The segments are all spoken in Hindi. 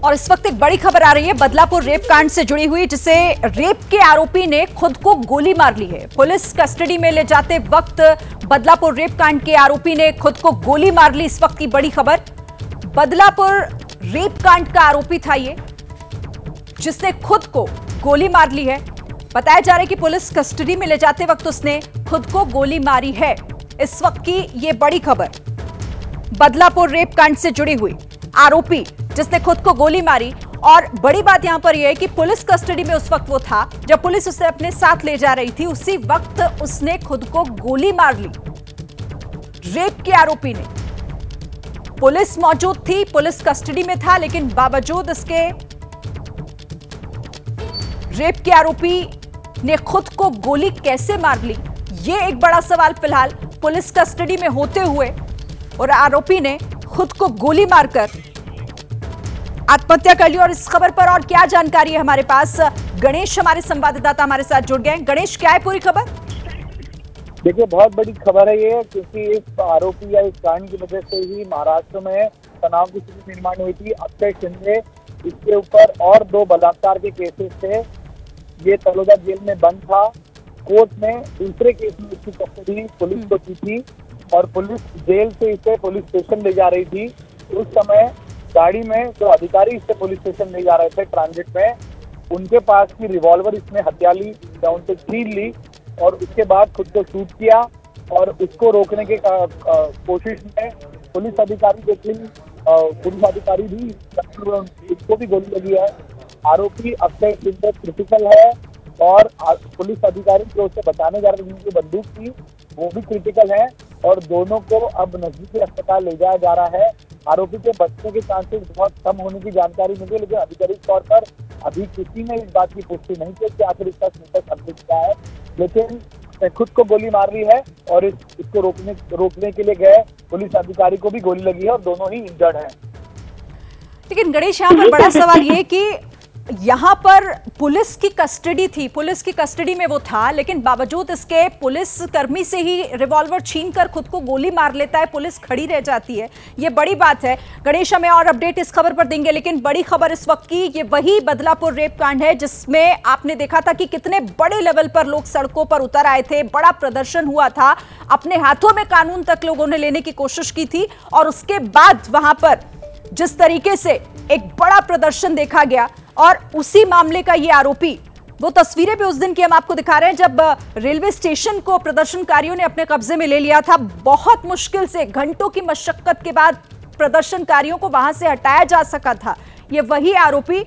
और इस वक्त एक बड़ी खबर आ रही है बदलापुर रेप कांड से जुड़ी हुई, जिसे रेप के आरोपी ने खुद को गोली मार ली है। पुलिस कस्टडी में ले जाते वक्त बदलापुर रेप कांड के आरोपी ने खुद को गोली मार ली। इस वक्त की बड़ी खबर, बदलापुर रेप कांड का आरोपी था ये, जिसने खुद को गोली मार ली है। बताया जा रहा है कि पुलिस कस्टडी में ले जाते वक्त उसने खुद को गोली मारी है। इस वक्त की ये बड़ी खबर, बदलापुर रेप कांड से जुड़ी हुई, आरोपी जिसने खुद को गोली मारी। और बड़ी बात यहां पर यह है कि पुलिस कस्टडी में उस वक्त वो था जब पुलिस उसे अपने साथ ले जा रही थी, उसी वक्त उसने खुद को गोली मार ली। रेप के आरोपी ने, पुलिस मौजूद थी, पुलिस कस्टडी में था, लेकिन बावजूद इसके रेप के आरोपी ने खुद को गोली कैसे मार ली, ये एक बड़ा सवाल फिलहाल पुलिस कस्टडी में होते हुए। और आरोपी ने खुद को गोली मारकर आत्महत्या कर ली। और इस खबर पर और क्या जानकारी है हमारे पास, गणेश हमारे संवाददाता हमारे साथ जुड़ गए। गणेश, क्या है पूरी खबर? देखिए, बहुत बड़ी खबर है ये, क्योंकि इस आरोपी या इस कांड की वजह से ही महाराष्ट्र में तनाव की स्थिति निर्माण हुई थी। अक्षय शिंदे, इसके ऊपर और 2 बलात्कार के केसेस थे। ये तलोदा जेल में बंद था। कोर्ट ने दूसरे केस में इसकी कस्टडी पुलिस को दी थी और पुलिस जेल से इसे पुलिस स्टेशन ले जा रही थी। उस समय गाड़ी में जो अधिकारी इससे पुलिस स्टेशन ले जा रहे थे ट्रांजिट में, उनके पास की रिवॉल्वर इसने हत्या ली या उनसे छीन ली और उसके बाद खुद को शूट किया। और उसको रोकने के कोशिश में पुलिस अधिकारी पुलिस अधिकारी भी, इसको भी गोली लगी है। आरोपी अक्षय शिंदे क्रिटिकल है और पुलिस अधिकारी जो उसे बचाने जा रहे थे, जिनकी बंदूक थी, वो भी क्रिटिकल है और दोनों को अब नजदीकी अस्पताल ले जाया जा रहा है। आरोपी के बचने के चांसेस बहुत कम होने की जानकारी मिली, लेकिन आधिकारिक तौर पर अभी किसी ने इस बात की पुष्टि नहीं की कि आखिर इसका स्टेटस अपडेट क्या है। लेकिन खुद को गोली मार ली है और इसको रोकने के लिए गए पुलिस अधिकारी को भी गोली लगी है और दोनों ही इंजर्ड हैं। लेकिन गणेश, यहाँ पर बड़ा सवाल ये कि यहां पर पुलिस की कस्टडी थी, पुलिस की कस्टडी में वो था, लेकिन बावजूद इसके पुलिस कर्मी से ही रिवॉल्वर छीनकर खुद को गोली मार लेता है, पुलिस खड़ी रह जाती है। ये बड़ी बात है। गणेश, हमें और अपडेट इस खबर पर देंगे, लेकिन बड़ी खबर इस वक्त की, ये वही बदलापुर रेप कांड है जिसमें आपने देखा था कि कितने बड़े लेवल पर लोग सड़कों पर उतर आए थे, बड़ा प्रदर्शन हुआ था, अपने हाथों में कानून तक लोगों ने लेने की कोशिश की थी। और उसके बाद वहां पर जिस तरीके से एक बड़ा प्रदर्शन देखा गया, और उसी मामले का ये आरोपी, वो तस्वीरें भी उस दिन की हम आपको दिखा रहे हैं जब रेलवे स्टेशन को प्रदर्शनकारियों ने अपने कब्जे में ले लिया था। बहुत मुश्किल से, घंटों की मशक्कत के बाद प्रदर्शनकारियों को वहां से हटाया जा सका था। ये वही आरोपी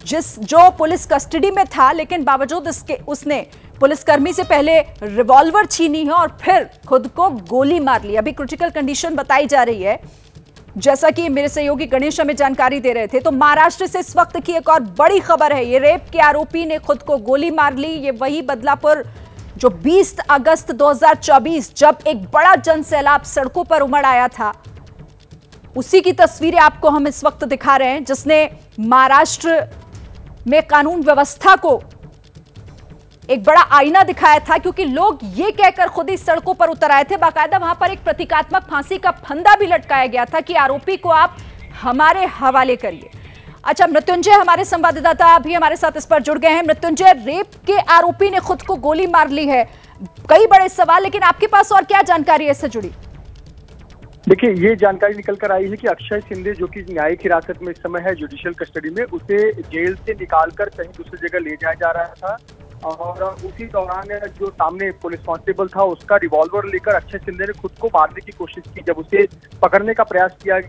जो पुलिस कस्टडी में था, लेकिन बावजूद इसके उसने पुलिसकर्मी से पहले रिवॉल्वर छीनी है और फिर खुद को गोली मार ली। अभी क्रिटिकल कंडीशन बताई जा रही है, जैसा कि मेरे सहयोगी गणेश हमें जानकारी दे रहे थे। तो महाराष्ट्र से इस वक्त की एक और बड़ी खबर है, ये रेप के आरोपी ने खुद को गोली मार ली। ये वही बदलापुर जो 20 अगस्त 2024 जब एक बड़ा जनसैलाब सड़कों पर उमड़ आया था, उसी की तस्वीरें आपको हम इस वक्त दिखा रहे हैं, जिसने महाराष्ट्र में कानून व्यवस्था को एक बड़ा आईना दिखाया था, क्योंकि लोग ये कहकर खुद ही सड़कों पर उतर आए थे। बाकायदा वहां पर एक प्रतीकात्मक फांसी का फंदा भी लटकाया गया था कि आरोपी को आप हमारे हवाले करिए। अच्छा, मृत्युंजय हमारे संवाददाता भी हमारे साथ इस पर जुड़ गए हैं। मृत्युंजय, रेप के आरोपी ने खुद को गोली मार ली है, कई बड़े सवाल, लेकिन आपके पास और क्या जानकारी है इससे जुड़ी? देखिए, ये जानकारी निकल कर आई है कि अक्षय शिंदे, जो कि न्यायिक हिरासत में इस समय है जुडिशियल कस्टडी में, उसे जेल से निकालकर कहीं दूसरी जगह ले जाया जा रहा था और उसी दौरान जो सामने पुलिस कांस्टेबल था, उसका रिवॉल्वर लेकर अक्षय शिंदे ने खुद को मारने की कोशिश की। जब उसे पकड़ने का प्रयास किया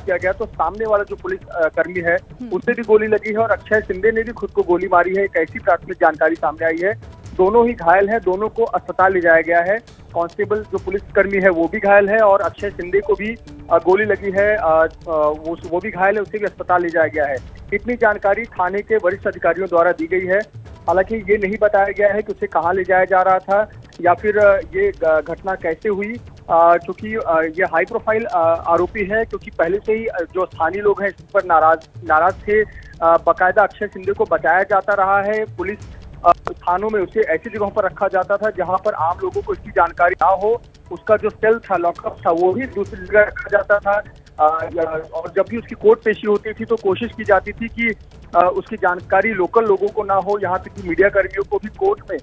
गया तो सामने वाला जो पुलिस कर्मी है, उसे भी गोली लगी है और अक्षय शिंदे ने भी खुद को गोली मारी है। एक ऐसी प्राथमिक जानकारी सामने आई है। दोनों ही घायल हैं, दोनों को अस्पताल ले जाया गया है। कांस्टेबल जो पुलिसकर्मी है वो भी घायल है और अक्षय शिंदे को भी गोली लगी है, वो भी घायल है, उसे भी अस्पताल ले जाया गया है। इतनी जानकारी थाने के वरिष्ठ अधिकारियों द्वारा दी गई है। हालांकि ये नहीं बताया गया है कि उसे कहाँ ले जाया जा रहा था या फिर ये घटना कैसे हुई, क्योंकि ये हाई प्रोफाइल आरोपी है, क्योंकि पहले से ही जो स्थानीय लोग हैं इस पर नाराज थे। बाकायदा अक्षय शिंदे को बचाया जाता रहा है। पुलिस थानों में उसे ऐसी जगहों पर रखा जाता था जहां पर आम लोगों को इसकी जानकारी ना हो। उसका जो सेल था, लॉकअप था, वो भी दूसरी जगह रखा जाता था। और जब भी उसकी कोर्ट पेशी होती थी तो कोशिश की जाती थी कि उसकी जानकारी लोकल लोगों को ना हो, यहाँ तक कि मीडिया कर्मियों को भी कोर्ट में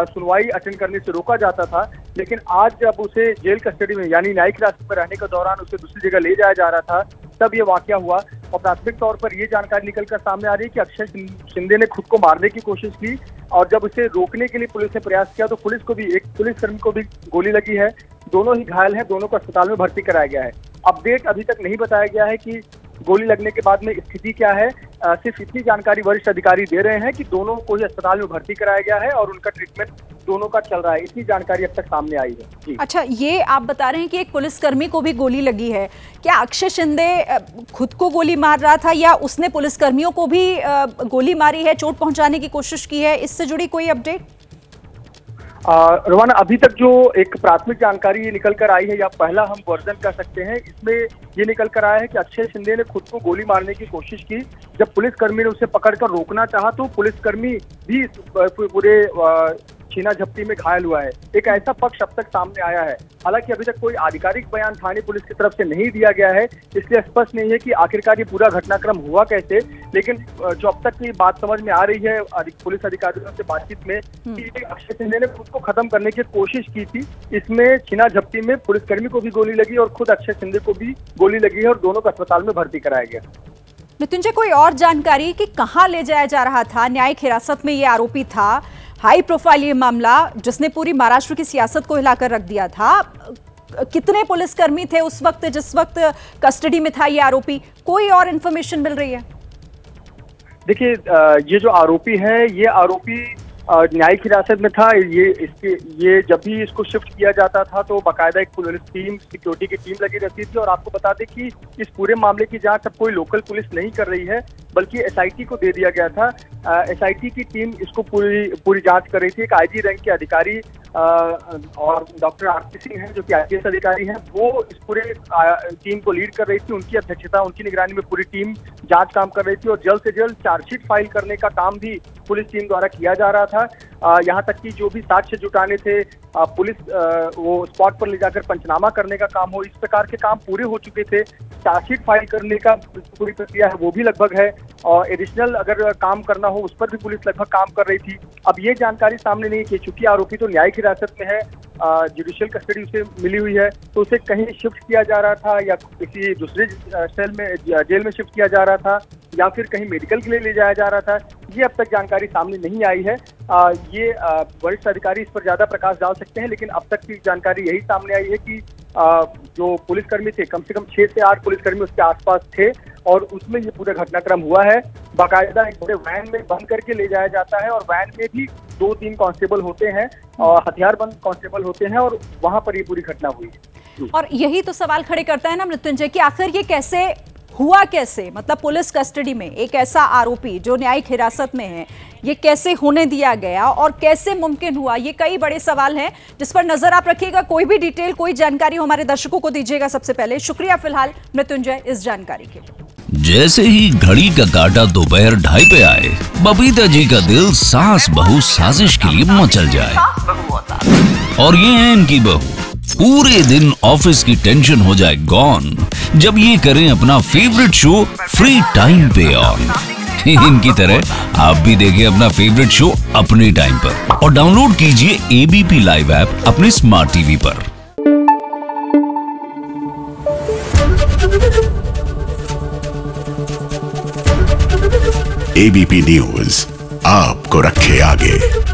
सुनवाई अटेंड करने से रोका जाता था। लेकिन आज जब उसे जेल कस्टडी में यानी न्यायिक हिरासत में रहने के दौरान उसे दूसरी जगह ले जाया जा रहा था, तब ये वाकया हुआ। और प्राथमिक तौर पर ये जानकारी निकलकर सामने आ रही है कि अक्षय शिंदे ने खुद को मारने की कोशिश की, और जब उसे रोकने के लिए पुलिस ने प्रयास किया तो पुलिस को भी, एक पुलिसकर्मी को भी गोली लगी है। दोनों ही घायल हैं, दोनों को अस्पताल में भर्ती कराया गया है। अपडेट अभी तक नहीं बताया गया है कि गोली लगने के बाद में स्थिति क्या है। सिर्फ इतनी जानकारी वरिष्ठ अधिकारी दे रहे हैं कि दोनों को ही अस्पताल में भर्ती कराया गया है और उनका ट्रीटमेंट दोनों का चल रहा है। इतनी जानकारी अब तक सामने आई है जी। अच्छा, ये आप बता रहे हैं कि एक पुलिसकर्मी को भी गोली लगी है। क्या अक्षय शिंदे खुद को गोली मार रहा था या उसने पुलिसकर्मियों को भी गोली मारी है, चोट पहुंचाने की कोशिश की है? इससे जुड़ी कोई अपडेट? रोमाना, अभी तक जो एक प्राथमिक जानकारी ये निकल कर आई है, या पहला हम वर्जन कर सकते हैं, इसमें ये निकल कर आया है कि अक्षय शिंदे ने खुद को गोली मारने की कोशिश की। जब पुलिसकर्मी ने उसे पकड़कर रोकना चाहा तो पुलिसकर्मी भी पूरे छीना झपटी में घायल हुआ है। एक ऐसा पक्ष अब तक सामने आया है। हालांकि अभी तक कोई आधिकारिक बयान थाने पुलिस की तरफ से नहीं दिया गया है, इसलिए स्पष्ट नहीं है कि आखिरकार ये पूरा घटनाक्रम हुआ कैसे। लेकिन जो अब तक की बात समझ में आ रही है पुलिस अधिकारियों से बातचीत में, कि अक्षय शिंदे ने खुद को खत्म करने की कोशिश की थी। इसमें छीना झपटी में पुलिसकर्मी को भी गोली लगी और खुद अक्षय शिंदे को भी गोली लगी है और दोनों को अस्पताल में भर्ती कराया गया। मृत्युंजय, कोई और जानकारी कि कहां ले जाया जा रहा था? न्यायिक हिरासत में ये आरोपी था, हाई प्रोफाइल ये मामला जिसने पूरी महाराष्ट्र की सियासत को हिलाकर रख दिया था। कितने पुलिसकर्मी थे उस वक्त जिस वक्त कस्टडी में था ये आरोपी? कोई और इन्फॉर्मेशन मिल रही है? देखिए, ये जो आरोपी है, ये आरोपी न्यायिक हिरासत में था। ये जब भी इसको शिफ्ट किया जाता था तो बाकायदा एक पुलिस टीम, सिक्योरिटी की टीम लगी रहती थी। और आपको बता दें कि इस पूरे मामले की जांच अब कोई लोकल पुलिस नहीं कर रही है, बल्कि एसआईटी को दे दिया गया था। एसआईटी की टीम इसको पूरी जांच कर रही थी। एक आईजी रैंक के अधिकारी और डॉक्टर आरपी सिंह हैं जो कि आईपीएस अधिकारी हैं, वो इस पूरे टीम को लीड कर रही थी। उनकी अध्यक्षता, उनकी निगरानी में पूरी टीम जांच काम कर रही थी और जल्द से जल्द चार्जशीट फाइल करने का काम भी पुलिस टीम द्वारा किया जा रहा था। यहाँ तक कि जो भी साक्ष्य जुटाने थे, पुलिस वो स्पॉट पर ले जाकर पंचनामा करने का काम हो, इस प्रकार के काम पूरे हो चुके थे। चार्जशीट फाइल करने का पूरी प्रक्रिया है वो भी लगभग है, और एडिशनल अगर काम करना हो उस पर भी पुलिस लगभग काम कर रही थी। अब ये जानकारी सामने नहीं है, चूंकि आरोपी तो न्यायिक हिरासत में है, जुडिशियल कस्टडी उसे मिली हुई है, तो उसे कहीं शिफ्ट किया जा रहा था या किसी दूसरे सेल में, जेल में शिफ्ट किया जा रहा था, या फिर कहीं मेडिकल के लिए ले जाया जा रहा था। ये अब तक जानकारी सामने नहीं आई है। ये वरिष्ठ अधिकारी इस पर ज्यादा प्रकाश डाल सकते हैं, लेकिन अब तक की जानकारी यही सामने आई है कि जो पुलिसकर्मी थे, कम से कम 6 से 8 पुलिसकर्मी उसके आसपास थे और उसमें ये पूरा घटनाक्रम हुआ है। बाकायदा एक बड़े वैन में बंद करके ले जाया जाता है और वैन में भी 2-3 कांस्टेबल होते हैं और हथियारबंद कांस्टेबल होते हैं और वहां पर ये पूरी घटना हुई है। और यही तो सवाल खड़े करता है ना मृत्युंजय कि आखिर ये कैसे हुआ, कैसे? मतलब पुलिस कस्टडी में एक ऐसा आरोपी जो न्यायिक हिरासत में है, ये कैसे होने दिया गया और कैसे मुमकिन हुआ? ये कई बड़े सवाल हैं जिस पर नजर आप रखिएगा। कोई भी डिटेल, कोई जानकारी हमारे दर्शकों को दीजिएगा सबसे पहले। शुक्रिया फिलहाल मृत्युंजय इस जानकारी के लिए। जैसे ही घड़ी का काटा दोपहर 2:30 पे आए, बबीता जी का दिल सास बहू साजिश के लिए मचल जाए। और ये है इनकी बहू, पूरे दिन ऑफिस की टेंशन हो जाए गॉन जब ये करें अपना फेवरेट शो फ्री टाइम पे ऑन। इनकी तरह आप भी देखिए अपना फेवरेट शो अपने टाइम पर और डाउनलोड कीजिए एबीपी लाइव ऐप अपने स्मार्ट टीवी पर। एबीपी न्यूज आपको रखे आगे।